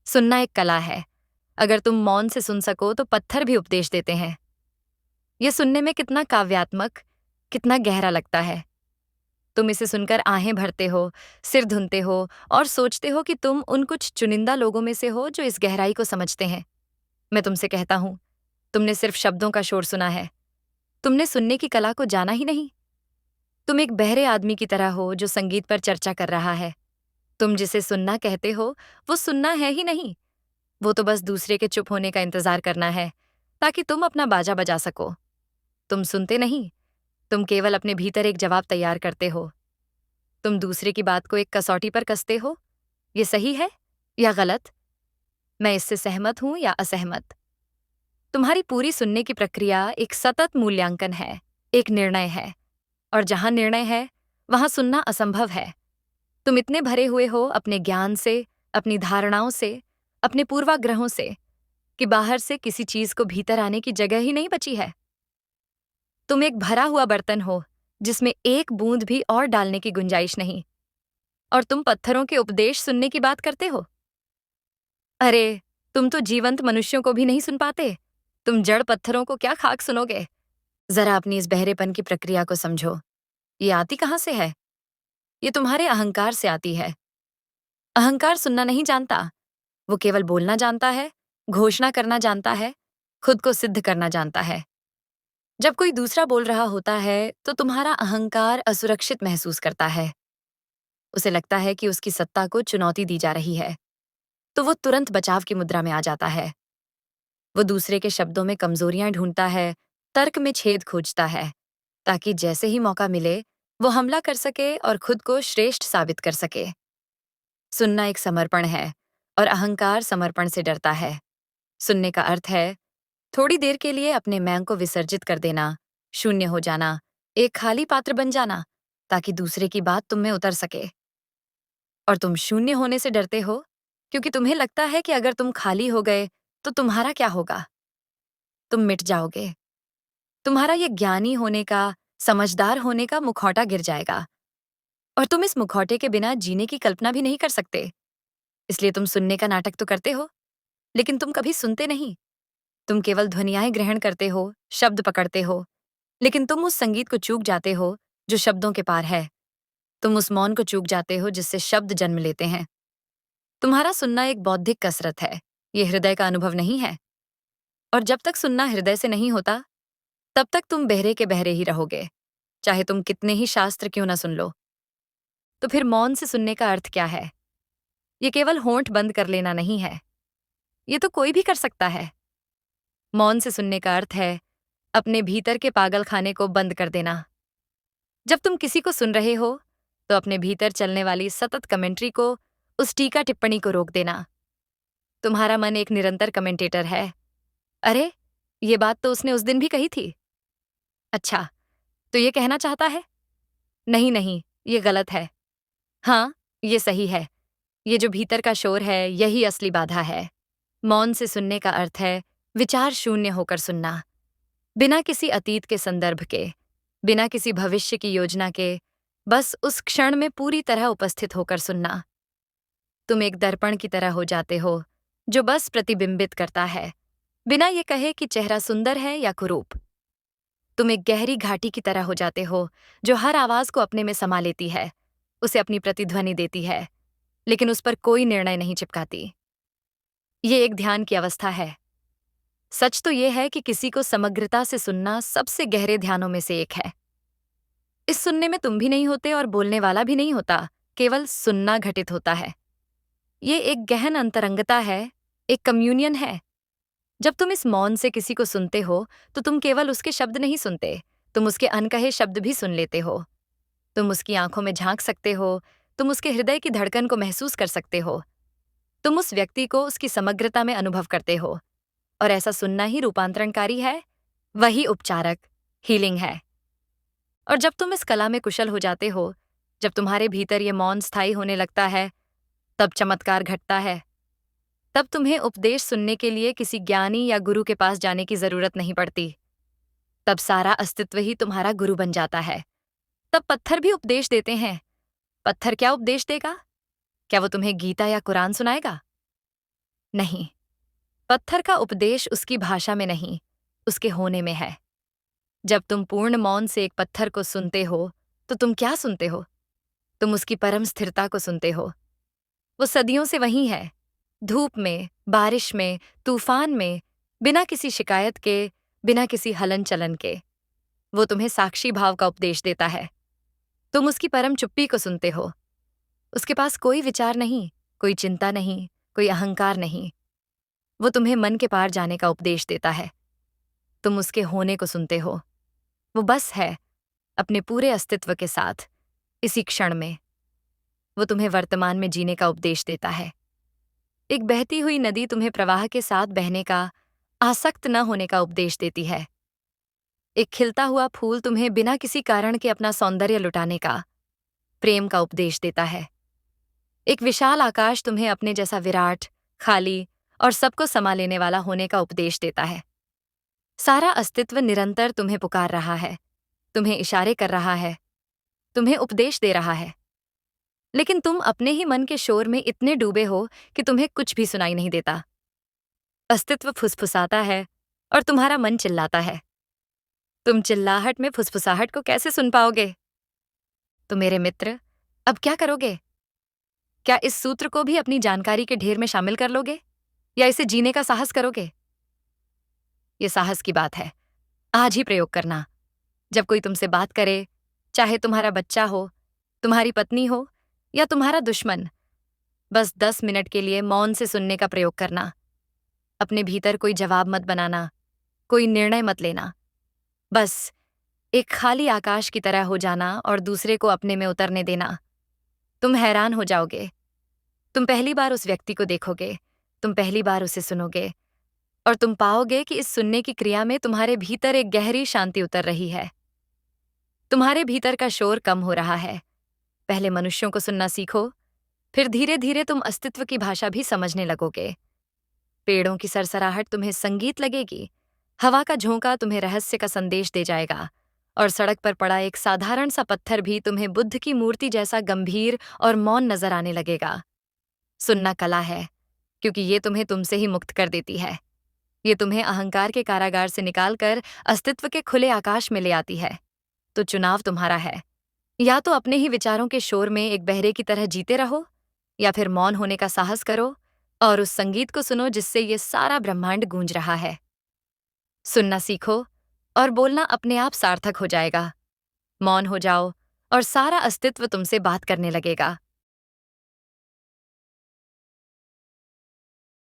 सुनना एक कला है। अगर तुम मौन से सुन सको तो पत्थर भी उपदेश देते हैं। यह सुनने में कितना काव्यात्मक, कितना गहरा लगता है। तुम इसे सुनकर आहें भरते हो, सिर धुनते हो और सोचते हो कि तुम उन कुछ चुनिंदा लोगों में से हो जो इस गहराई को समझते हैं। मैं तुमसे कहता हूं, तुमने सिर्फ शब्दों का शोर सुना है। तुमने सुनने की कला को जाना ही नहीं। तुम एक बहरे आदमी की तरह हो जो संगीत पर चर्चा कर रहा है। तुम जिसे सुनना कहते हो, वो सुनना है ही नहीं। वो तो बस दूसरे के चुप होने का इंतजार करना है, ताकि तुम अपना बाजा बजा सको। तुम सुनते नहीं, तुम केवल अपने भीतर एक जवाब तैयार करते हो। तुम दूसरे की बात को एक कसौटी पर कसते हो। ये सही है या गलत? मैं इससे सहमत हूं या असहमत? तुम्हारी पूरी सुनने की प्रक्रिया एक सतत मूल्यांकन है, एक निर्णय है। और जहां निर्णय है, वहां सुनना असंभव है। तुम इतने भरे हुए हो अपने ज्ञान से, अपनी धारणाओं से, अपने पूर्वाग्रहों से, कि बाहर से किसी चीज को भीतर आने की जगह ही नहीं बची है। तुम एक भरा हुआ बर्तन हो, जिसमें एक बूंद भी और डालने की गुंजाइश नहीं। और तुम पत्थरों के उपदेश सुनने की बात करते हो। अरे, तुम तो जीवंत मनुष्यों को भी नहीं सुन पाते। तुम जड़ पत्थरों को क्या खाक सुनोगे? जरा अपनी इस बहरेपन की प्रक्रिया को समझो। ये आती कहां से है? ये तुम्हारे अहंकार से आती है। अहंकार सुनना नहीं जानता। वो केवल बोलना जानता है, घोषणा करना जानता है, खुद को सिद्ध करना जानता है। जब कोई दूसरा बोल रहा होता है, तो तुम्हारा अहंकार असुरक्षित महसूस करता है। उसे लगता है कि उसकी सत्ता को चुनौती दी जा रही है, तो वो तुरंत बचाव की मुद्रा में आ जाता है। वो दूसरे के शब्दों में कमजोरियां ढूंढता है, तर्क में छेद खोजता है, ताकि जैसे ही मौका मिले, वो हमला कर सके और खुद को श्रेष्ठ साबित कर सके। सुनना एक समर्पण है, और अहंकार समर्पण से डरता है। सुनने का अर्थ है थोड़ी देर के लिए अपने मैं को विसर्जित कर देना, शून्य हो जाना, एक खाली पात्र बन जाना, ताकि दूसरे की बात तुम में उतर सके। और तुम शून्य होने से डरते हो, क्योंकि तुम्हें लगता है कि अगर तुम खाली हो गए, तो तुम्हारा क्या होगा? तुम मिट जाओगे। तुम्हारा ये ज्ञानी होने का, समझदार होने का मुखौटा गिर जाएगा। और तुम इस मुखौटे के बिना जीने की कल्पना भी नहीं कर सकते। इसलिए तुम सुनने का नाटक तो करते हो, लेकिन तुम कभी सुनते नहीं। तुम केवल ध्वनियाएं ग्रहण करते हो, शब्द पकड़ते हो, लेकिन तुम उस संगीत को चूक जाते हो जो शब्दों के पार है। तुम उस मौन को चूक जाते हो जिससे शब्द जन्म लेते हैं। तुम्हारा सुनना एक बौद्धिक कसरत है, ये हृदय का अनुभव नहीं है। और जब तक सुनना हृदय से नहीं होता, तब तक तुम बहरे के बहरे ही रहोगे, चाहे तुम कितने ही शास्त्र क्यों ना सुन लो। तो फिर मौन से सुनने का अर्थ क्या है? ये केवल होंठ बंद कर लेना नहीं है। ये तो कोई भी कर सकता है। मौन से सुनने का अर्थ है अपने भीतर के पागल खाने को बंद कर देना। जब तुम किसी को सुन रहे हो, तो अपने भीतर चलने वाली सतत कमेंट्री को, उस टीका टिप्पणी को रोक देना। तुम्हारा मन एक निरंतर कमेंटेटर है। अरे, ये बात तो उसने उस दिन भी कही थी। अच्छा, तो ये कहना चाहता है? नहीं नहीं, ये गलत है। हाँ, ये सही है। ये जो भीतर का शोर है, यही असली बाधा है। मौन से सुनने का अर्थ है विचार शून्य होकर सुनना, बिना किसी अतीत के संदर्भ के, बिना किसी भविष्य की योजना के, बस उस क्षण में पूरी तरह उपस्थित होकर सुनना। तुम एक दर्पण की तरह हो जाते हो, जो बस प्रतिबिंबित करता है, बिना ये कहे कि चेहरा सुंदर है या कुरूप। तुम एक गहरी घाटी की तरह हो जाते हो, जो हर आवाज को अपने में समा लेती है, उसे अपनी प्रतिध्वनि देती है, लेकिन उस पर कोई निर्णय नहीं चिपकाती। ये एक ध्यान की अवस्था है। सच तो ये है कि किसी को समग्रता से सुनना सबसे गहरे ध्यानों में से एक है। इस सुनने में तुम भी नहीं होते और बोलने वाला भी नहीं होता, केवल सुनना घटित होता है। ये एक गहन अंतरंगता है, एक कम्युनियन है। जब तुम इस मौन से किसी को सुनते हो, तो तुम केवल उसके शब्द नहीं सुनते, तुम उसके अनकहे शब्द भी सुन लेते हो। तुम उसकी आंखों में झांक सकते हो, तुम उसके हृदय की धड़कन को महसूस कर सकते हो। तुम उस व्यक्ति को उसकी समग्रता में अनुभव करते हो। और ऐसा सुनना ही रूपांतरणकारी है, वही उपचारक, हीलिंग है। और जब तुम इस कला में कुशल हो जाते हो, जब तुम्हारे भीतर ये मौन स्थायी होने लगता है, तब चमत्कार घटता है। तब तुम्हें उपदेश सुनने के लिए किसी ज्ञानी या गुरु के पास जाने की जरूरत नहीं पड़ती। तब सारा अस्तित्व ही तुम्हारा गुरु बन जाता है। तब पत्थर भी उपदेश देते हैं। पत्थर क्या उपदेश देगा? क्या वो तुम्हें गीता या कुरान सुनाएगा? नहीं, पत्थर का उपदेश उसकी भाषा में नहीं, उसके होने में है। जब तुम पूर्ण मौन से एक पत्थर को सुनते हो, तो तुम क्या सुनते हो? तुम उसकी परम स्थिरता को सुनते हो। वो सदियों से वहीं है, धूप में, बारिश में, तूफान में, बिना किसी शिकायत के, बिना किसी हलन चलन के। वो तुम्हें साक्षी भाव का उपदेश देता है। तुम उसकी परम चुप्पी को सुनते हो। उसके पास कोई विचार नहीं, कोई चिंता नहीं, कोई अहंकार नहीं। वो तुम्हें मन के पार जाने का उपदेश देता है। तुम उसके होने को सुनते हो। वो बस है, अपने पूरे अस्तित्व के साथ, इसी क्षण में। वो तुम्हें वर्तमान में जीने का उपदेश देता है। एक बहती हुई नदी तुम्हें प्रवाह के साथ बहने का, आसक्त न होने का उपदेश देती है। एक खिलता हुआ फूल तुम्हें बिना किसी कारण के अपना सौंदर्य लुटाने का, प्रेम का उपदेश देता है। एक विशाल आकाश तुम्हें अपने जैसा विराट, खाली और सबको समा लेने वाला होने का उपदेश देता है। सारा अस्तित्व निरंतर तुम्हें पुकार रहा है, तुम्हें इशारे कर रहा है, तुम्हें उपदेश दे रहा है। लेकिन तुम अपने ही मन के शोर में इतने डूबे हो कि तुम्हें कुछ भी सुनाई नहीं देता। अस्तित्व फुसफुसाता है और तुम्हारा मन चिल्लाता है। तुम चिल्लाहट में फुसफुसाहट को कैसे सुन पाओगे? तो मेरे मित्र, अब क्या करोगे? क्या इस सूत्र को भी अपनी जानकारी के ढेर में शामिल कर लोगे, या इसे जीने का साहस करोगे? ये साहस की बात है। आज ही प्रयोग करना। जब कोई तुमसे बात करे, चाहे तुम्हारा बच्चा हो, तुम्हारी पत्नी हो या तुम्हारा दुश्मन, बस 10 मिनट के लिए मौन से सुनने का प्रयोग करना। अपने भीतर कोई जवाब मत बनाना, कोई निर्णय मत लेना। बस एक खाली आकाश की तरह हो जाना और दूसरे को अपने में उतरने देना। तुम हैरान हो जाओगे। तुम पहली बार उस व्यक्ति को देखोगे, तुम पहली बार उसे सुनोगे, और तुम पाओगे कि इस सुनने की क्रिया में तुम्हारे भीतर एक गहरी शांति उतर रही है। तुम्हारे भीतर का शोर कम हो रहा है। पहले मनुष्यों को सुनना सीखो, फिर धीरे धीरे तुम अस्तित्व की भाषा भी समझने लगोगे। पेड़ों की सरसराहट तुम्हें संगीत लगेगी, हवा का झोंका तुम्हें रहस्य का संदेश दे जाएगा, और सड़क पर पड़ा एक साधारण सा पत्थर भी तुम्हें बुद्ध की मूर्ति जैसा गंभीर और मौन नजर आने लगेगा। सुनना कला है, क्योंकि ये तुम्हें तुमसे ही मुक्त कर देती है। ये तुम्हें अहंकार के कारागार से निकालकर अस्तित्व के खुले आकाश में ले आती है। तो चुनाव तुम्हारा है। या तो अपने ही विचारों के शोर में एक बहरे की तरह जीते रहो, या फिर मौन होने का साहस करो और उस संगीत को सुनो जिससे ये सारा ब्रह्मांड गूंज रहा है। सुनना सीखो और बोलना अपने आप सार्थक हो जाएगा। मौन हो जाओ और सारा अस्तित्व तुमसे बात करने लगेगा।